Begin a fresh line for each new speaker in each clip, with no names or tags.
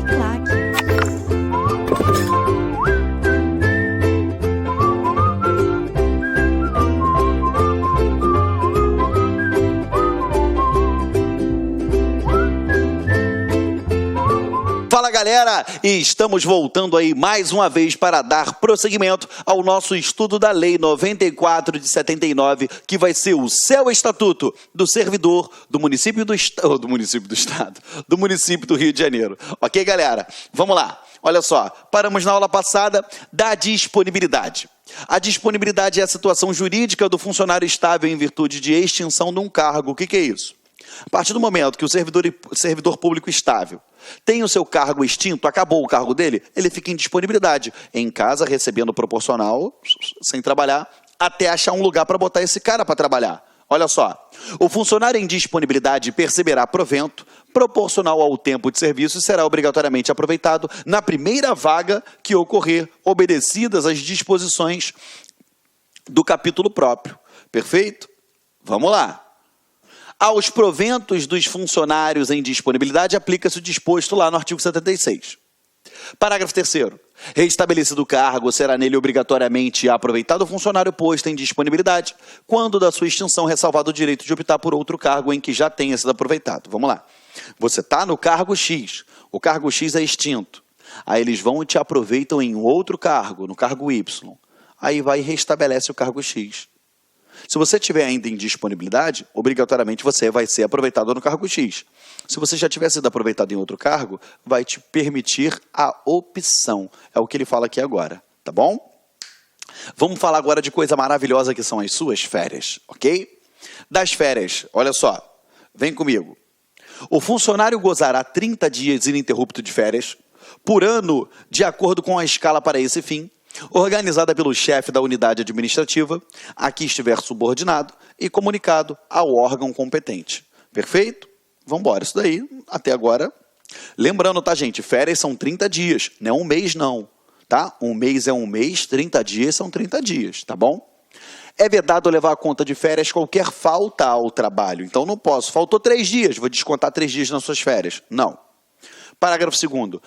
Uniclac.
Fala galera, e estamos voltando aí mais uma vez para dar prosseguimento ao nosso estudo da Lei 94 de 79, que vai ser o seu estatuto do servidor do município do Estado, do município do Rio de Janeiro. Ok, galera? Vamos lá. Olha só, paramos na aula passada da disponibilidade. A disponibilidade é a situação jurídica do funcionário estável em virtude de extinção de um cargo. O que é isso? A partir do momento que o servidor público estável tem o seu cargo extinto, acabou o cargo dele, ele fica em disponibilidade, em casa, recebendo proporcional, sem trabalhar, até achar um lugar para botar esse cara para trabalhar. Olha só, o funcionário em disponibilidade perceberá provento proporcional ao tempo de serviço e será obrigatoriamente aproveitado na primeira vaga que ocorrer, obedecidas as disposições do capítulo próprio. Perfeito? Vamos lá. Aos proventos dos funcionários em disponibilidade, aplica-se o disposto lá no artigo 76. Parágrafo 3º. Restabelecido o cargo, será nele obrigatoriamente aproveitado o funcionário posto em disponibilidade, quando da sua extinção ressalvado o direito de optar por outro cargo em que já tenha sido aproveitado. Vamos lá. Você está no cargo X, o cargo X é extinto. Aí eles vão e te aproveitam em outro cargo, no cargo Y. Aí vai e restabelece o cargo X. Se você estiver ainda em disponibilidade, obrigatoriamente você vai ser aproveitado no cargo X. Se você já tiver sido aproveitado em outro cargo, vai te permitir a opção. É o que ele fala aqui agora, tá bom? Vamos falar agora de coisa maravilhosa que são as suas férias, ok? Das férias, olha só, vem comigo. O funcionário gozará 30 dias ininterruptos de férias por ano, de acordo com a escala para esse fim, organizada pelo chefe da unidade administrativa, a que estiver subordinado e comunicado ao órgão competente. Perfeito? Vamos embora. Isso daí, até agora. Lembrando, tá, gente? Férias são 30 dias, não é um mês, não. Tá? Um mês é um mês, 30 dias são 30 dias, tá bom? É vedado levar a conta de férias qualquer falta ao trabalho. Então, não posso. Faltou 3 dias, vou descontar 3 dias nas suas férias. Não. Parágrafo 2º.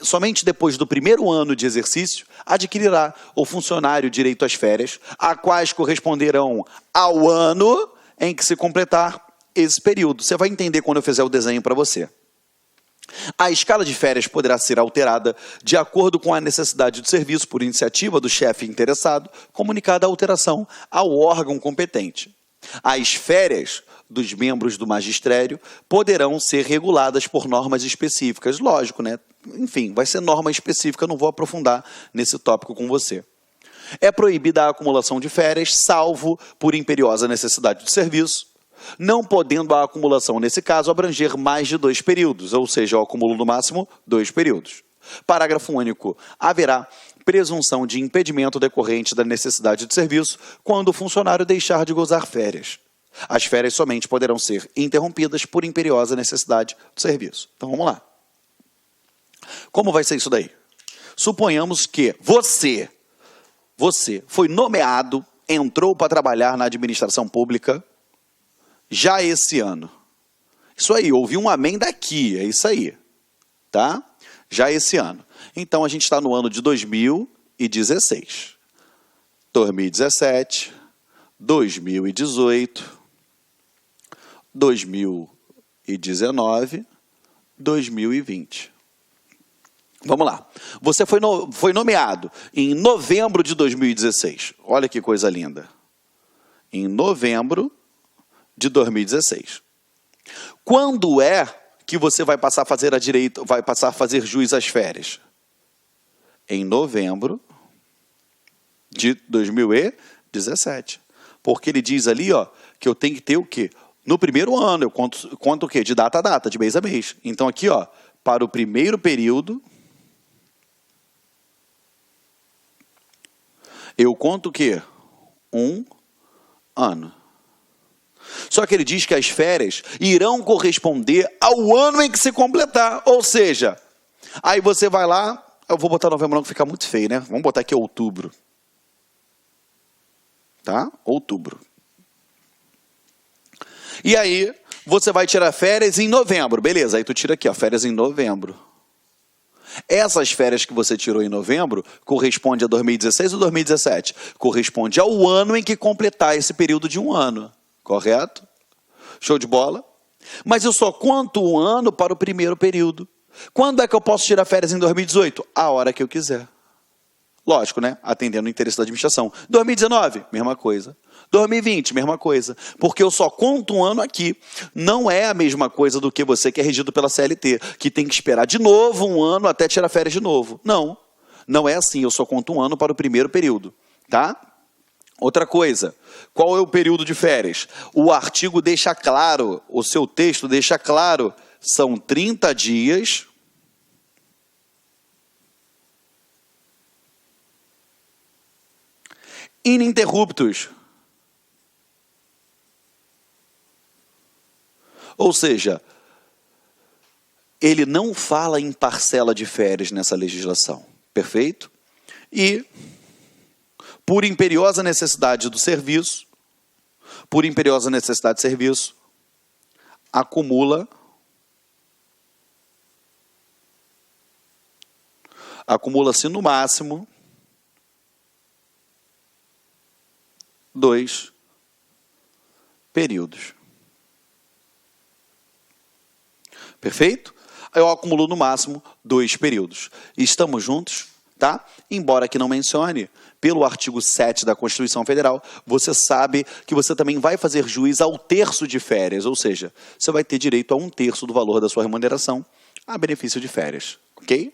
Somente depois do primeiro ano de exercício, adquirirá o funcionário direito às férias, a quais corresponderão ao ano em que se completar esse período. Você vai entender quando eu fizer o desenho para você. A escala de férias poderá ser alterada de acordo com a necessidade do serviço por iniciativa do chefe interessado, comunicada a alteração ao órgão competente. As férias dos membros do magistério poderão ser reguladas por normas específicas. Lógico, né? Enfim, vai ser norma específica, não vou aprofundar nesse tópico com você. É proibida a acumulação de férias, salvo por imperiosa necessidade de serviço, não podendo a acumulação, nesse caso, abranger mais de 2 períodos, ou seja, o acúmulo no máximo 2 períodos. Parágrafo único. Haverá presunção de impedimento decorrente da necessidade de serviço quando o funcionário deixar de gozar férias. As férias somente poderão ser interrompidas por imperiosa necessidade do serviço. Então, vamos lá. Como vai ser isso daí? Suponhamos que você foi nomeado, entrou para trabalhar na administração pública já esse ano. Isso aí, ouvi um amém daqui, é isso aí. Tá? Já esse ano. Então, a gente está no ano de 2016. 2017, 2018... 2019, 2020. Vamos lá. Você foi nomeado em novembro de 2016. Olha que coisa linda. Em novembro de 2016. Quando é que você vai passar a fazer jus às férias? Em novembro de 2017. Porque ele diz ali, ó, que eu tenho que ter o quê? No primeiro ano, eu conto o quê? De data a data, de mês a mês. Então, aqui, ó, para o primeiro período, eu conto o quê? 1 ano. Só que ele diz que as férias irão corresponder ao ano em que se completar. Ou seja, aí você vai lá, eu vou botar novembro não, que fica muito feio, né? Vamos botar aqui outubro. Tá? Outubro. E aí, você vai tirar férias em novembro. Beleza, aí tu tira aqui, ó, férias em novembro. Essas férias que você tirou em novembro corresponde a 2016 ou 2017? Corresponde ao ano em que completar esse período de um ano, correto? Show de bola? Mas eu só conto um ano para o primeiro período. Quando é que eu posso tirar férias em 2018? A hora que eu quiser. Lógico, né? Atendendo o interesse da administração. 2019, mesma coisa. 2020, mesma coisa. Porque eu só conto um ano aqui. Não é a mesma coisa do que você que é regido pela CLT, que tem que esperar de novo um ano até tirar férias de novo. Não, não é assim. Eu só conto um ano para o primeiro período, tá? Outra coisa, qual é o período de férias? O artigo deixa claro, o seu texto deixa claro, são 30 dias... ininterruptos. Ou seja, ele não fala em parcela de férias nessa legislação, perfeito? E, por imperiosa necessidade do serviço, acumula-se no máximo 2 períodos. Perfeito? Eu acumulo no máximo 2 períodos. Estamos juntos, tá? Embora que não mencione, pelo artigo 7 da Constituição Federal, você sabe que você também vai fazer juiz ao terço de férias, ou seja, você vai ter direito a 1/3 do valor da sua remuneração a benefício de férias, ok?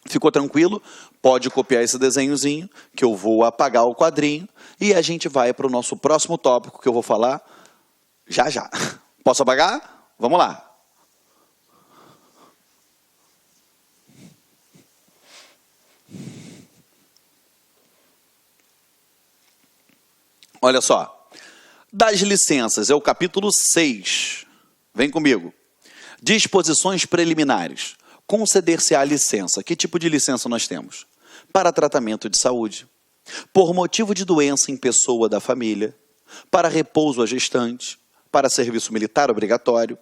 Ficou tranquilo? Pode copiar esse desenhozinho, que eu vou apagar o quadrinho, e a gente vai para o nosso próximo tópico, que eu vou falar já já. Posso apagar? Vamos lá. Olha só. Das licenças, é o capítulo 6. Vem comigo. Disposições preliminares. Conceder-se-á licença. Que tipo de licença nós temos? Para tratamento de saúde, por motivo de doença em pessoa da família, para repouso à gestante, para serviço militar obrigatório,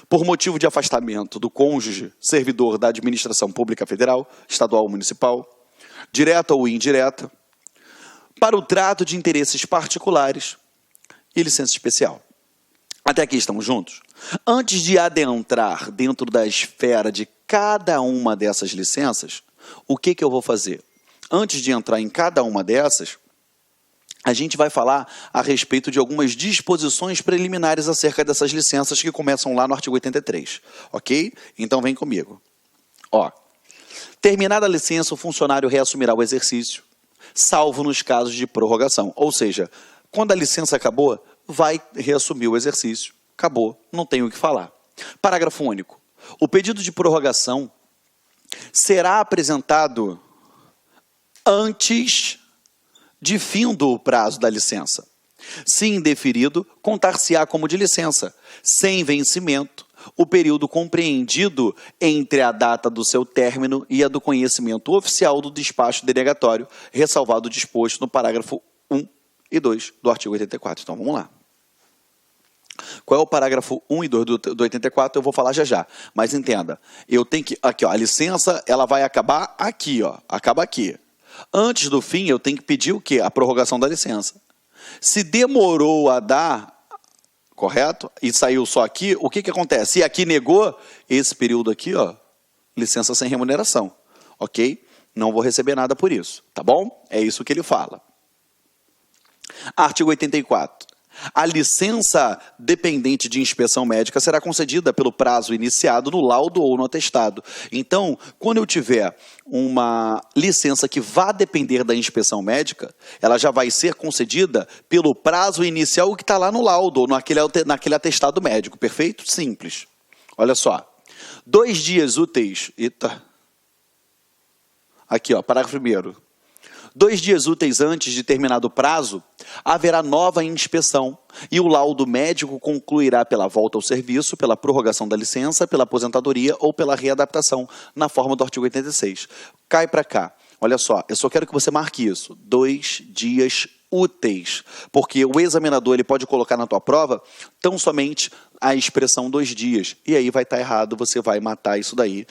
por motivo de afastamento do cônjuge, servidor da administração pública federal, estadual ou municipal, direta ou indireta, para o trato de interesses particulares e licença especial. Até aqui estamos juntos? Antes de adentrar dentro da esfera de cada uma dessas licenças, o que eu vou fazer? Antes de entrar em cada uma dessas, a gente vai falar a respeito de algumas disposições preliminares acerca dessas licenças que começam lá no artigo 83, ok? Então vem comigo. Ó, terminada a licença, o funcionário reassumirá o exercício, salvo nos casos de prorrogação. Ou seja, quando a licença acabou, vai reassumir o exercício. Acabou, não tem o que falar. Parágrafo único. O pedido de prorrogação será apresentado antes de findo o prazo da licença. Se indeferido, contar-se-á como de licença, sem vencimento, o período compreendido entre a data do seu término e a do conhecimento oficial do despacho denegatório, ressalvado o disposto no parágrafo 1 e 2 do artigo 84. Então, vamos lá. Qual é o parágrafo 1 e 2 do 84? Eu vou falar já já. Mas entenda, eu tenho que... Aqui, ó, a licença, ela vai acabar aqui, ó. Acaba aqui. Antes do fim, eu tenho que pedir o quê? A prorrogação da licença. Se demorou a dar, correto? E saiu só aqui, o que acontece? Se aqui negou, esse período aqui, ó, licença sem remuneração. Ok? Não vou receber nada por isso. Tá bom? É isso que ele fala. Artigo 84. A licença dependente de inspeção médica será concedida pelo prazo iniciado no laudo ou no atestado. Então, quando eu tiver uma licença que vá depender da inspeção médica, ela já vai ser concedida pelo prazo inicial que está lá no laudo ou naquele atestado médico. Perfeito? Simples. Olha só. 2 dias úteis... Eita. Aqui, ó, parágrafo 1º. 2 dias úteis antes de terminado o prazo, haverá nova inspeção e o laudo médico concluirá pela volta ao serviço, pela prorrogação da licença, pela aposentadoria ou pela readaptação, na forma do artigo 86. Cai para cá. Olha só, eu só quero que você marque isso. 2 dias úteis. Porque o examinador ele pode colocar na tua prova tão somente a expressão 2 dias. E aí vai estar errado, você vai matar isso daí.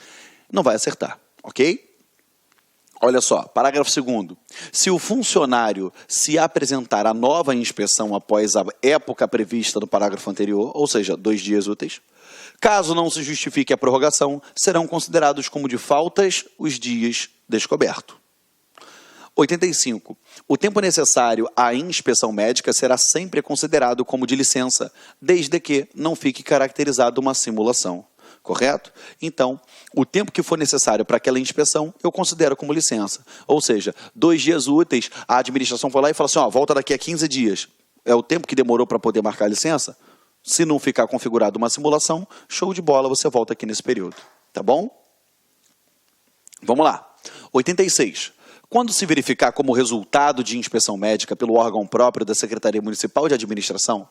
Não vai acertar, ok? Olha só, parágrafo 2º. Se o funcionário se apresentar à nova inspeção após a época prevista no parágrafo anterior, ou seja, 2 dias úteis, caso não se justifique a prorrogação, serão considerados como de faltas os dias descobertos. 85. O tempo necessário à inspeção médica será sempre considerado como de licença, desde que não fique caracterizado uma simulação. Correto? Então, o tempo que for necessário para aquela inspeção, eu considero como licença. Ou seja, 2 dias úteis, a administração foi lá e falou assim, ó, volta daqui a 15 dias. É o tempo que demorou para poder marcar a licença? Se não ficar configurado uma simulação, show de bola, você volta aqui nesse período. Tá bom? Vamos lá. 86. Quando se verificar como resultado de inspeção médica pelo órgão próprio da Secretaria Municipal de Administração,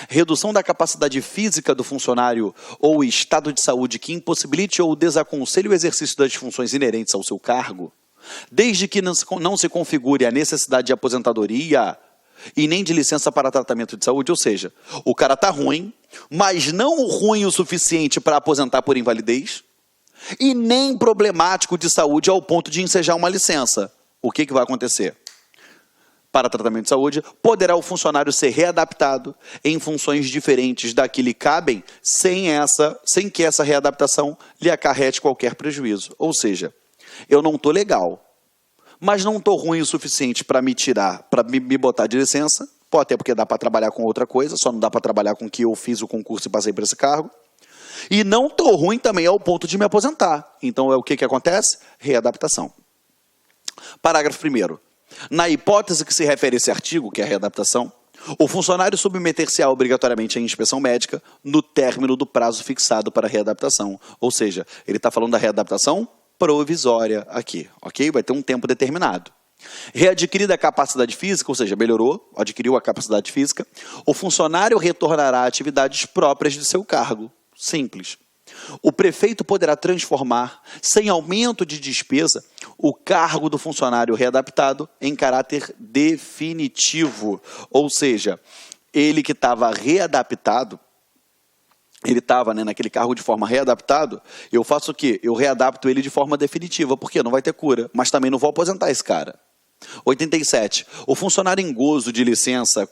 redução da capacidade física do funcionário ou estado de saúde que impossibilite ou desaconselhe o exercício das funções inerentes ao seu cargo, desde que não se configure a necessidade de aposentadoria e nem de licença para tratamento de saúde, ou seja, o cara está ruim, mas não ruim o suficiente para aposentar por invalidez e nem problemático de saúde ao ponto de ensejar uma licença. O que vai acontecer? Para tratamento de saúde, poderá o funcionário ser readaptado em funções diferentes da que lhe cabem, sem que essa readaptação lhe acarrete qualquer prejuízo. Ou seja, eu não estou legal, mas não estou ruim o suficiente para me tirar, para me botar de licença, até porque dá para trabalhar com outra coisa, só não dá para trabalhar com que eu fiz o concurso e passei por esse cargo. E não estou ruim também ao ponto de me aposentar. Então, o que acontece? Readaptação. Parágrafo 1º. Na hipótese que se refere a esse artigo, que é a readaptação, o funcionário submeter-se-á obrigatoriamente à inspeção médica no término do prazo fixado para a readaptação. Ou seja, ele está falando da readaptação provisória aqui, ok? Vai ter um tempo determinado. Readquirida a capacidade física, ou seja, melhorou, adquiriu a capacidade física, o funcionário retornará a atividades próprias de seu cargo. Simples. O prefeito poderá transformar, sem aumento de despesa, o cargo do funcionário readaptado em caráter definitivo. Ou seja, ele que estava readaptado, ele estava naquele cargo de forma readaptado, eu faço o quê? Eu readapto ele de forma definitiva, porque não vai ter cura, mas também não vou aposentar esse cara. 87. O funcionário em gozo de licença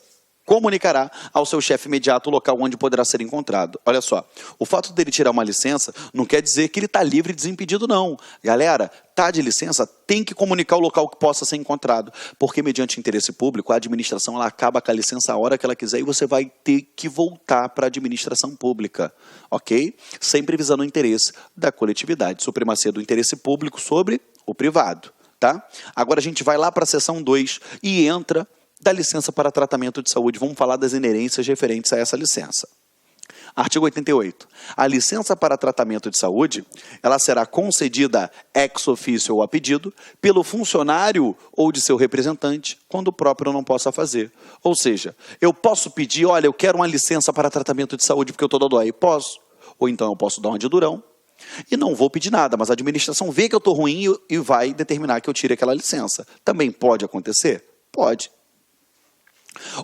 comunicará ao seu chefe imediato o local onde poderá ser encontrado. Olha só, o fato dele tirar uma licença não quer dizer que ele está livre e desimpedido, não. Galera, tá de licença, tem que comunicar o local que possa ser encontrado, porque mediante interesse público, a administração ela acaba com a licença a hora que ela quiser e você vai ter que voltar para a administração pública, ok? Sempre visando o interesse da coletividade, supremacia do interesse público sobre o privado, tá? Agora a gente vai lá para a seção 2 e entra da licença para tratamento de saúde. Vamos falar das inerências referentes a essa licença. Artigo 88. A licença para tratamento de saúde, ela será concedida ex officio ou a pedido pelo funcionário ou de seu representante, quando o próprio não possa fazer. Ou seja, eu posso pedir, olha, eu quero uma licença para tratamento de saúde porque eu estou dodói. Posso. Ou então eu posso dar uma de durão e não vou pedir nada, mas a administração vê que eu estou ruim e vai determinar que eu tire aquela licença. Também pode acontecer? Pode.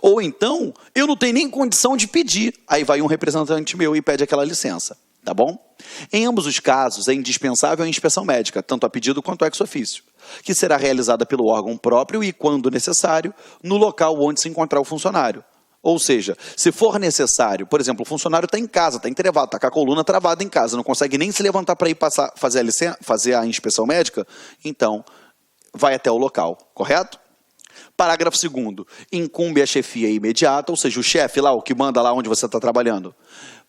Ou então, eu não tenho nem condição de pedir. Aí vai um representante meu e pede aquela licença, tá bom? Em ambos os casos, é indispensável a inspeção médica, tanto a pedido quanto ex officio, que será realizada pelo órgão próprio e, quando necessário, no local onde se encontrar o funcionário. Ou seja, se for necessário, por exemplo, o funcionário está em casa, está entrevado, está com a coluna travada em casa, não consegue nem se levantar para ir fazer a inspeção médica, então vai até o local, correto? Parágrafo 2º. Incumbe a chefia imediata, ou seja, o chefe lá, o que manda lá onde você está trabalhando,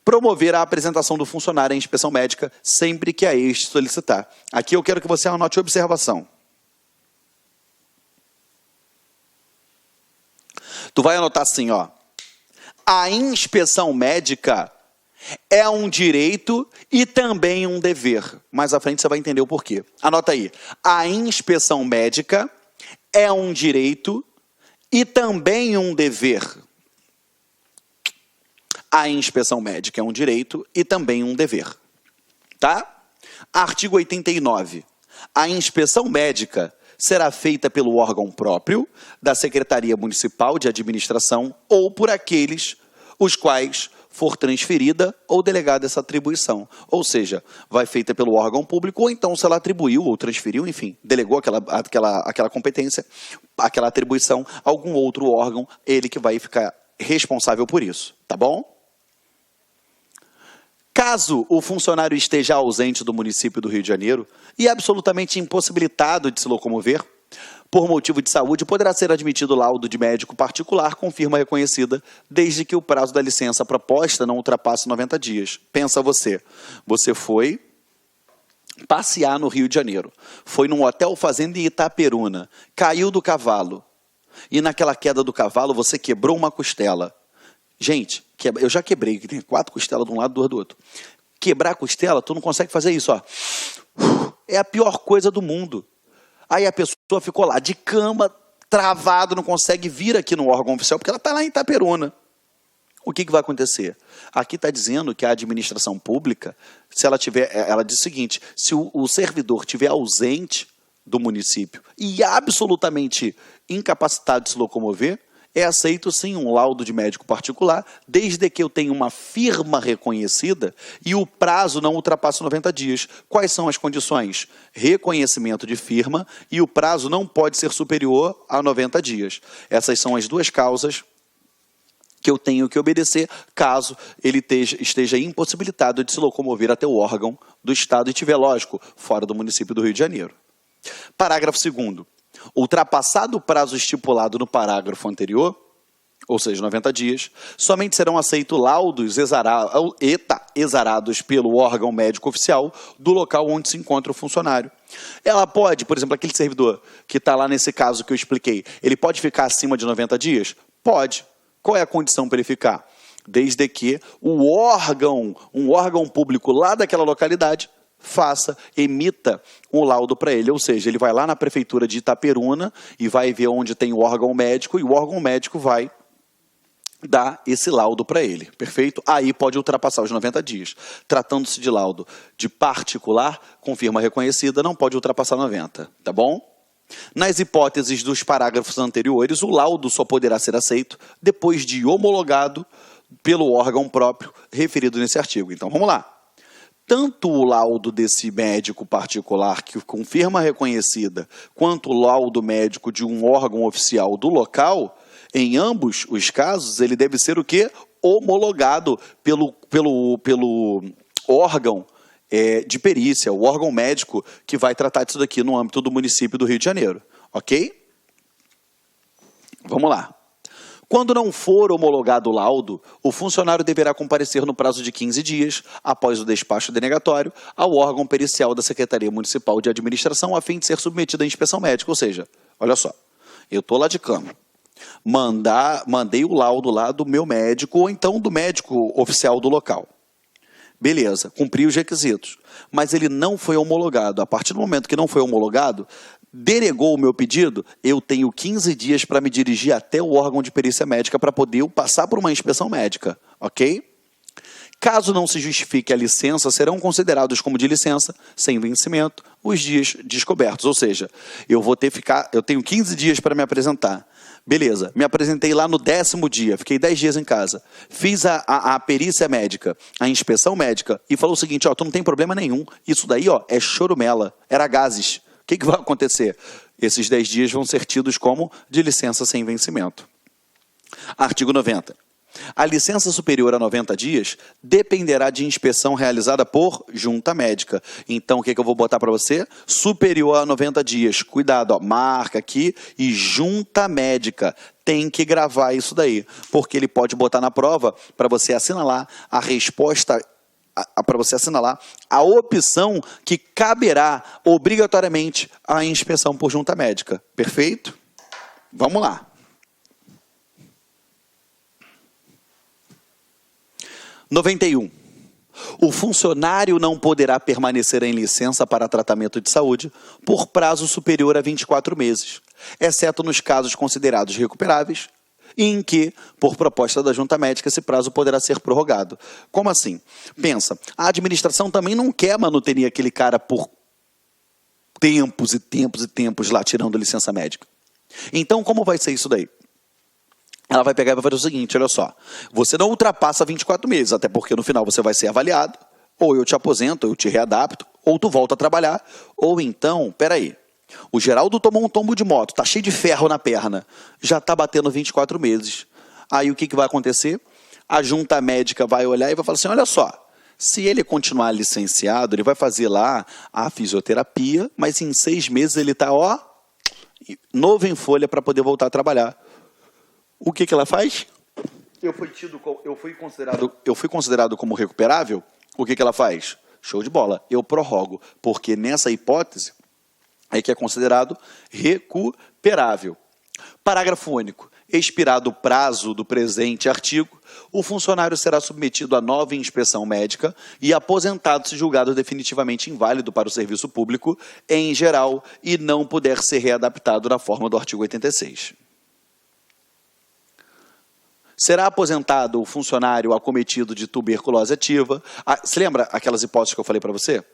promover a apresentação do funcionário à inspeção médica sempre que a este solicitar. Aqui eu quero que você anote observação. Tu vai anotar assim, ó. A inspeção médica é um direito e também um dever. Mais à frente você vai entender o porquê. Anota aí. A inspeção médica é um direito e também um dever. A inspeção médica é um direito e também um dever. Tá? Artigo 89. A inspeção médica será feita pelo órgão próprio da Secretaria Municipal de Administração ou por aqueles os quais for transferida ou delegada essa atribuição. Ou seja, vai feita pelo órgão público, ou então se ela atribuiu ou transferiu, enfim, delegou aquela competência, aquela atribuição, a algum outro órgão, ele que vai ficar responsável por isso, tá bom? Caso o funcionário esteja ausente do município do Rio de Janeiro e absolutamente impossibilitado de se locomover, por motivo de saúde, poderá ser admitido laudo de médico particular com firma reconhecida, desde que o prazo da licença proposta não ultrapasse 90 dias. Pensa você foi passear no Rio de Janeiro, foi num hotel fazenda em Itaperuna, caiu do cavalo, e naquela queda do cavalo você quebrou uma costela. Gente, eu já quebrei, tem 4 costelas de um lado, 2 do outro. Quebrar a costela, tu não consegue fazer isso, ó. É a pior coisa do mundo. Aí a pessoa ficou lá de cama, travado, não consegue vir aqui no órgão oficial, porque ela está lá em Itaperuna. O que vai acontecer? Aqui está dizendo que a administração pública, se ela tiver, ela diz o seguinte, se o servidor estiver ausente do município e absolutamente incapacitado de se locomover, é aceito sim um laudo de médico particular, desde que eu tenha uma firma reconhecida e o prazo não ultrapasse 90 dias. Quais são as condições? Reconhecimento de firma e o prazo não pode ser superior a 90 dias. Essas são as 2 causas que eu tenho que obedecer, caso ele esteja impossibilitado de se locomover até o órgão do Estado e estiver, lógico, fora do município do Rio de Janeiro. Parágrafo 2º. Ultrapassado o prazo estipulado no parágrafo anterior, ou seja, 90 dias, somente serão aceitos laudos exarados pelo órgão médico oficial do local onde se encontra o funcionário. Ela pode, por exemplo, aquele servidor que está lá nesse caso que eu expliquei, ele pode ficar acima de 90 dias? Pode. Qual é a condição para ele ficar? Desde que um órgão público lá daquela localidade emita um laudo para ele, ou seja, ele vai lá na prefeitura de Itaperuna e vai ver onde tem o órgão médico e o órgão médico vai dar esse laudo para ele, perfeito? Aí pode ultrapassar os 90 dias. Tratando-se de laudo de particular, com firma reconhecida, não pode ultrapassar 90, tá bom? Nas hipóteses dos parágrafos anteriores, o laudo só poderá ser aceito depois de homologado pelo órgão próprio referido nesse artigo. Então, vamos lá. Tanto o laudo desse médico particular que com firma reconhecida, quanto o laudo médico de um órgão oficial do local, em ambos os casos, ele deve ser o quê? Homologado pelo órgão de perícia, o órgão médico que vai tratar disso daqui no âmbito do município do Rio de Janeiro. Ok? Vamos lá. Quando não for homologado o laudo, o funcionário deverá comparecer no prazo de 15 dias, após o despacho denegatório, ao órgão pericial da Secretaria Municipal de Administração, a fim de ser submetido à inspeção médica. Ou seja, olha só, eu estou lá de cama, mandei o laudo lá do meu médico, ou então do médico oficial do local. Beleza, cumpri os requisitos, mas ele não foi homologado. A partir do momento que não foi homologado, denegou o meu pedido, eu tenho 15 dias para me dirigir até o órgão de perícia médica para poder passar por uma inspeção médica, ok? Caso não se justifique a licença, serão considerados como de licença, sem vencimento, os dias descobertos. Ou seja, eu tenho 15 dias para me apresentar. Beleza, me apresentei lá no 10º dia, fiquei 10 dias em casa. Fiz a perícia médica, a inspeção médica, e falou o seguinte, ó, tu não tem problema nenhum, isso daí ó, é chorumela, era gases. O que vai acontecer? Esses 10 dias vão ser tidos como de licença sem vencimento. Artigo 90. A licença superior a 90 dias dependerá de inspeção realizada por junta médica. Então, o que eu vou botar para você? Superior a 90 dias. Cuidado, ó, marca aqui e junta médica. Tem que gravar isso daí, porque ele pode botar na prova para você assinalar a resposta, para você assinalar a opção que caberá obrigatoriamente à inspeção por junta médica. Perfeito? Vamos lá. 91. O funcionário não poderá permanecer em licença para tratamento de saúde por prazo superior a 24 meses, exceto nos casos considerados recuperáveis e em que, por proposta da junta médica, esse prazo poderá ser prorrogado. Como assim? Pensa, a administração também não quer manutenir aquele cara por tempos e tempos e tempos lá tirando licença médica. Então, como vai ser isso daí? ela vai pegar e vai fazer o seguinte, olha só, você não ultrapassa 24 meses, até porque no final você vai ser avaliado, ou eu te aposento, ou eu te readapto, ou tu volta a trabalhar, ou então, peraí, o Geraldo tomou um tombo de moto, tá cheio de ferro na perna, já tá batendo 24 meses. Aí o que vai acontecer? A junta médica vai olhar e vai falar assim, olha só, se ele continuar licenciado, ele vai fazer lá a fisioterapia, mas em 6 meses ele tá, ó, novo em folha para poder voltar a trabalhar. O que ela faz? Eu fui considerado como recuperável. O que ela faz? Show de bola. Eu prorrogo, porque nessa hipótese é que é considerado recuperável. Parágrafo único. Expirado o prazo do presente artigo, o funcionário será submetido a nova inspeção médica e aposentado se julgado definitivamente inválido para o serviço público, em geral, e não puder ser readaptado na forma do artigo 86. Será aposentado o funcionário acometido de tuberculose ativa. Você lembra aquelas hipóteses que eu falei para você?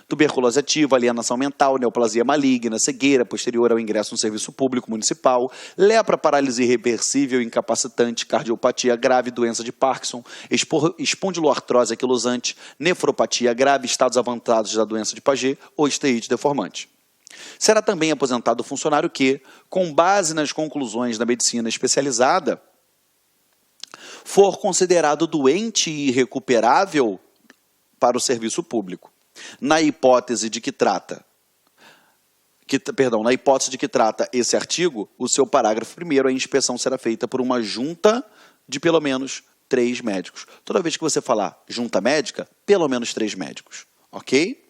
Tuberculose ativa, alienação mental, neoplasia maligna, cegueira posterior ao ingresso no serviço público municipal, lepra, paralisia irreversível, incapacitante, cardiopatia grave, doença de Parkinson, espondiloartrose anquilosante, nefropatia grave, estados avançados da doença de Paget ou esteite deformante. Será também aposentado o funcionário que, com base nas conclusões da medicina especializada, for considerado doente e irrecuperável para o serviço público. Na hipótese de que trata esse artigo, o seu parágrafo 1º, a inspeção será feita por uma junta de pelo menos 3 médicos. Toda vez que você falar junta médica, pelo menos 3 médicos, ok?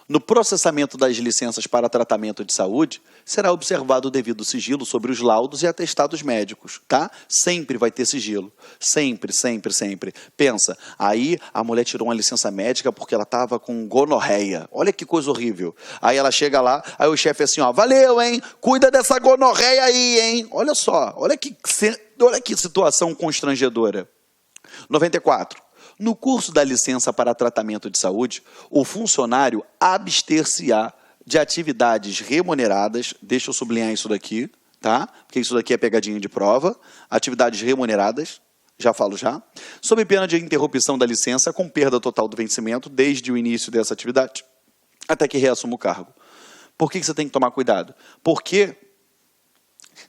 No processamento das licenças para tratamento de saúde, será observado o devido sigilo sobre os laudos e atestados médicos, tá? Sempre vai ter sigilo. Sempre, sempre, sempre. Pensa, aí a mulher tirou uma licença médica porque ela estava com gonorreia. Olha que coisa horrível. Aí ela chega lá, aí o chefe é assim, ó, valeu, hein? Cuida dessa gonorreia aí, hein? Olha só, olha que situação constrangedora. 94. No curso da licença para tratamento de saúde, o funcionário abster-se-á de atividades remuneradas, deixa eu sublinhar isso daqui, tá? Porque isso daqui é pegadinha de prova, atividades remuneradas, já falo já, sob pena de interrupção da licença com perda total do vencimento desde o início dessa atividade, até que reassuma o cargo. Por que você tem que tomar cuidado? Porque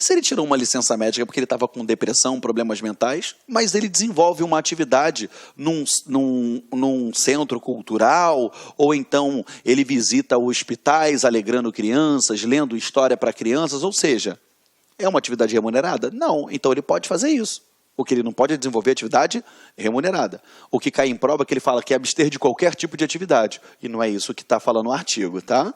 se ele tirou uma licença médica porque ele estava com depressão, problemas mentais, mas ele desenvolve uma atividade num centro cultural, ou então ele visita hospitais alegrando crianças, lendo história para crianças, ou seja, é uma atividade remunerada? Não, então ele pode fazer isso. O que ele não pode é desenvolver atividade remunerada. O que cai em prova é que ele fala que é abster de qualquer tipo de atividade, e não é isso que está falando o artigo, tá?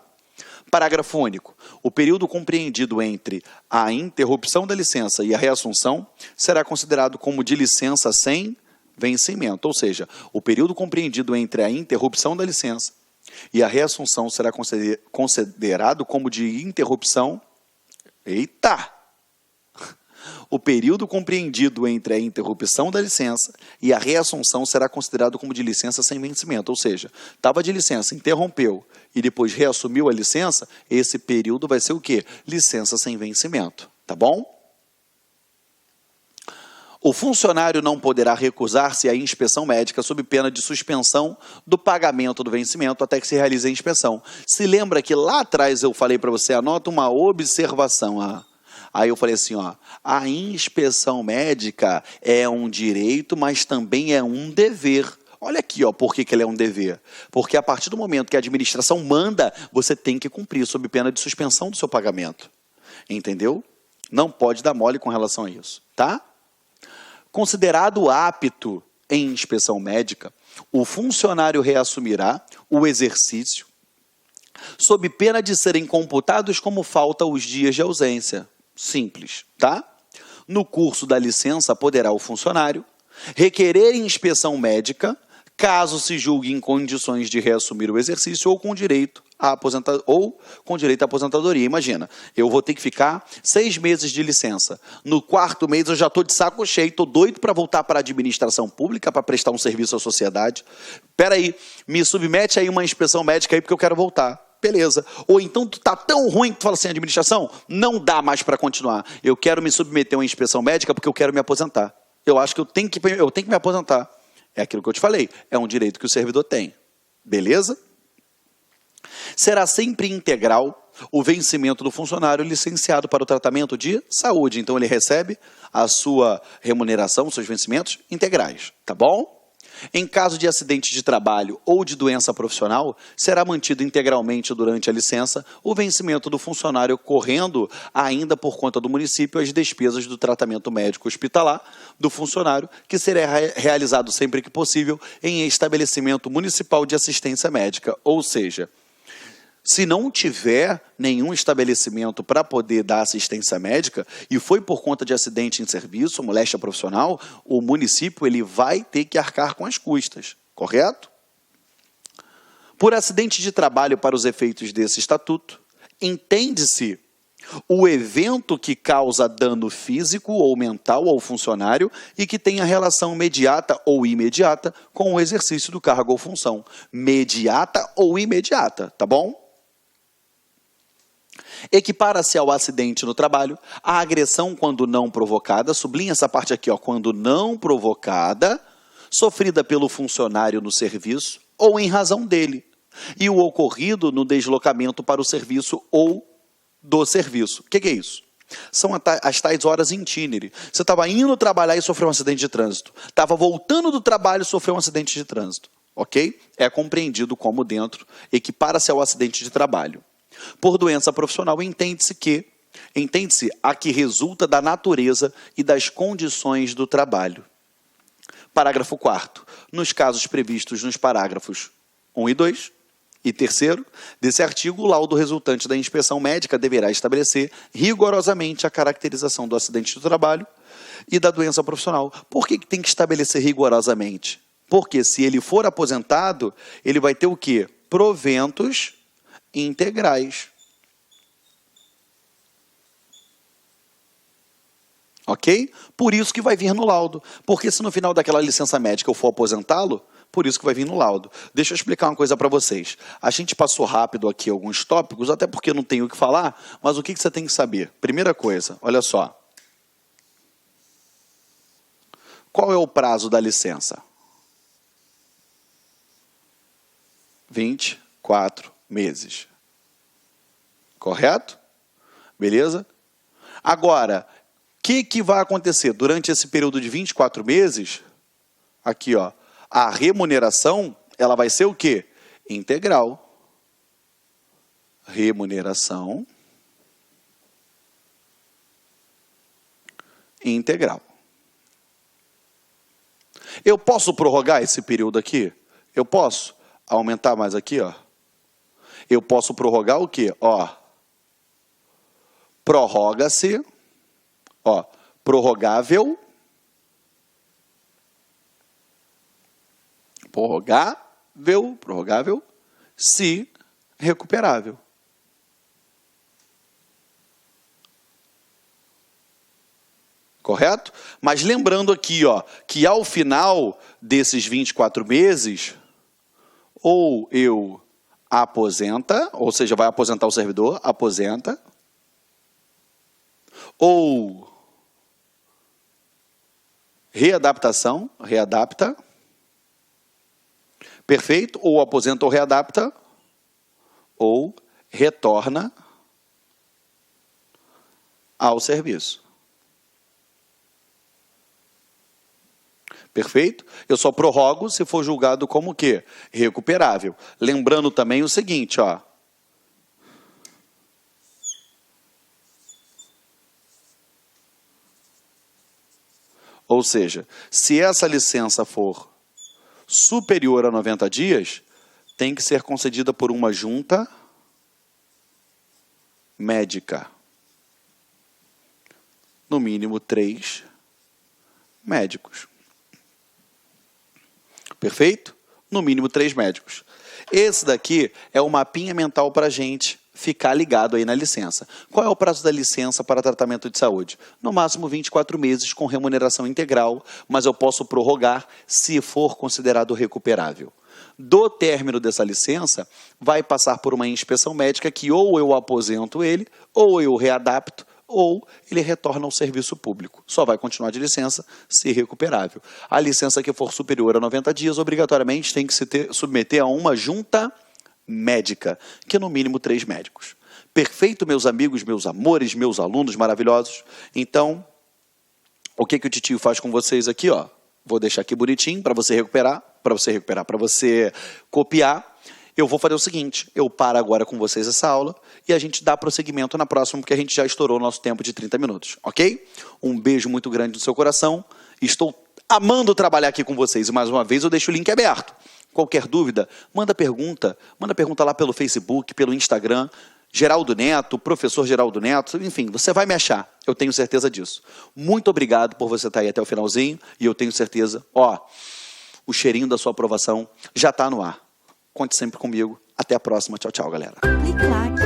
Parágrafo único. O período compreendido entre a interrupção da licença e a reassunção será considerado como de licença sem vencimento. Ou seja, o período compreendido entre a interrupção da licença e a reassunção será considerado como de interrupção. Eita! O período compreendido entre a interrupção da licença e a reassunção será considerado como de licença sem vencimento. Ou seja, estava de licença, interrompeu e depois reassumiu a licença, esse período vai ser o quê? Licença sem vencimento, tá bom? O funcionário não poderá recusar-se à inspeção médica sob pena de suspensão do pagamento do vencimento até que se realize a inspeção. Se lembra que lá atrás eu falei para você, anota uma observação. Aí eu falei assim, ó, a inspeção médica é um direito, mas também é um dever. Olha aqui, ó, por que ela é um dever. Porque a partir do momento que a administração manda, você tem que cumprir sob pena de suspensão do seu pagamento. Entendeu? Não pode dar mole com relação a isso, tá? Considerado apto em inspeção médica, o funcionário reassumirá o exercício sob pena de serem computados como falta os dias de ausência. Simples, tá? No curso da licença, poderá o funcionário requerer inspeção médica, caso se julgue em condições de reassumir o exercício ou com direito à aposentadoria. Imagina, eu vou ter que ficar 6 meses de licença. No 4º mês eu já estou de saco cheio, estou doido para voltar para a administração pública, para prestar um serviço à sociedade. Espera aí, me submete aí uma inspeção médica aí porque eu quero voltar. beleza. Ou então tu tá tão ruim que tu fala assim, administração, não dá mais para continuar. Eu quero me submeter a uma inspeção médica porque eu quero me aposentar. Eu acho que eu tenho que me aposentar. É aquilo que eu te falei, é um direito que o servidor tem. Beleza? Será sempre integral o vencimento do funcionário licenciado para o tratamento de saúde. Então, ele recebe a sua remuneração, seus vencimentos integrais, tá bom? Em caso de acidente de trabalho ou de doença profissional, será mantido integralmente durante a licença o vencimento do funcionário, correndo ainda por conta do município as despesas do tratamento médico hospitalar do funcionário, que será realizado sempre que possível em estabelecimento municipal de assistência médica. Ou seja, se não tiver nenhum estabelecimento para poder dar assistência médica e foi por conta de acidente em serviço, moléstia profissional, o município ele vai ter que arcar com as custas, correto? Por acidente de trabalho para os efeitos desse estatuto, entende-se o evento que causa dano físico ou mental ao funcionário e que tenha relação imediata ou imediata com o exercício do cargo ou função. Mediata ou imediata, tá bom? Equipara-se ao acidente no trabalho a agressão quando não provocada, sublinha essa parte aqui, ó, quando não provocada, sofrida pelo funcionário no serviço ou em razão dele, e o ocorrido no deslocamento para o serviço ou do serviço. O que é isso? São as tais horas itinerárias. Você estava indo trabalhar e sofreu um acidente de trânsito. Estava voltando do trabalho e sofreu um acidente de trânsito. Ok? É compreendido como dentro, equipara-se ao acidente de trabalho. Por doença profissional, entende-se a que resulta da natureza e das condições do trabalho. Parágrafo 4º. Nos casos previstos nos parágrafos 1 e 2 e 3º desse artigo, o laudo resultante da inspeção médica deverá estabelecer rigorosamente a caracterização do acidente do trabalho e da doença profissional. Por que tem que estabelecer rigorosamente? Porque se ele for aposentado, ele vai ter o quê? Proventos integrais. Ok? Por isso que vai vir no laudo. Porque se no final daquela licença médica eu for aposentá-lo, por isso que vai vir no laudo. Deixa eu explicar uma coisa para vocês. A gente passou rápido aqui alguns tópicos, até porque não tenho o que falar, mas o que você tem que saber? Primeira coisa, olha só. Qual é o prazo da licença? 24 meses. Correto? Beleza? Agora, o que vai acontecer? Durante esse período de 24 meses, aqui, ó, a remuneração, ela vai ser o quê? Integral. Remuneração integral. Eu posso prorrogar esse período aqui? Eu posso aumentar mais aqui, ó. Eu posso prorrogar o quê? Ó, prorroga-se, ó, prorrogável, se recuperável. Correto? Mas lembrando aqui, ó, que ao final desses 24 meses, ou eu aposenta, ou seja, vai aposentar o servidor, aposenta, ou readaptação, readapta, perfeito, ou aposenta ou readapta, ou retorna ao serviço. Perfeito? Eu só prorrogo se for julgado como o quê? Recuperável. Lembrando também o seguinte, ó. Ou seja, se essa licença for superior a 90 dias, tem que ser concedida por uma junta médica. No mínimo 3 médicos. Perfeito? No mínimo 3 médicos. Esse daqui é o mapinha mental para a gente ficar ligado aí na licença. Qual é o prazo da licença para tratamento de saúde? No máximo 24 meses com remuneração integral, mas eu posso prorrogar se for considerado recuperável. do término dessa licença, vai passar por uma inspeção médica que ou eu aposento ele, ou eu readapto, ou ele retorna ao serviço público. Só vai continuar de licença se recuperável. A licença que for superior a 90 dias, obrigatoriamente tem que se submeter a uma junta médica, que é no mínimo 3 médicos. Perfeito, meus amigos, meus amores, meus alunos maravilhosos? Então, o que o titio faz com vocês aqui, ó? Vou deixar aqui bonitinho para você recuperar, para você copiar. Eu vou fazer o seguinte, eu paro agora com vocês essa aula e a gente dá prosseguimento na próxima, porque a gente já estourou o nosso tempo de 30 minutos, ok? Um beijo muito grande no seu coração. Estou amando trabalhar aqui com vocês e mais uma vez eu deixo o link aberto. Qualquer dúvida, manda pergunta lá pelo Facebook, pelo Instagram, Geraldo Neto, professor Geraldo Neto, enfim, você vai me achar, eu tenho certeza disso. Muito obrigado por você estar aí até o finalzinho e eu tenho certeza, o cheirinho da sua aprovação já está no ar. Conte sempre comigo. Até a próxima. Tchau, tchau, galera.
Clique like.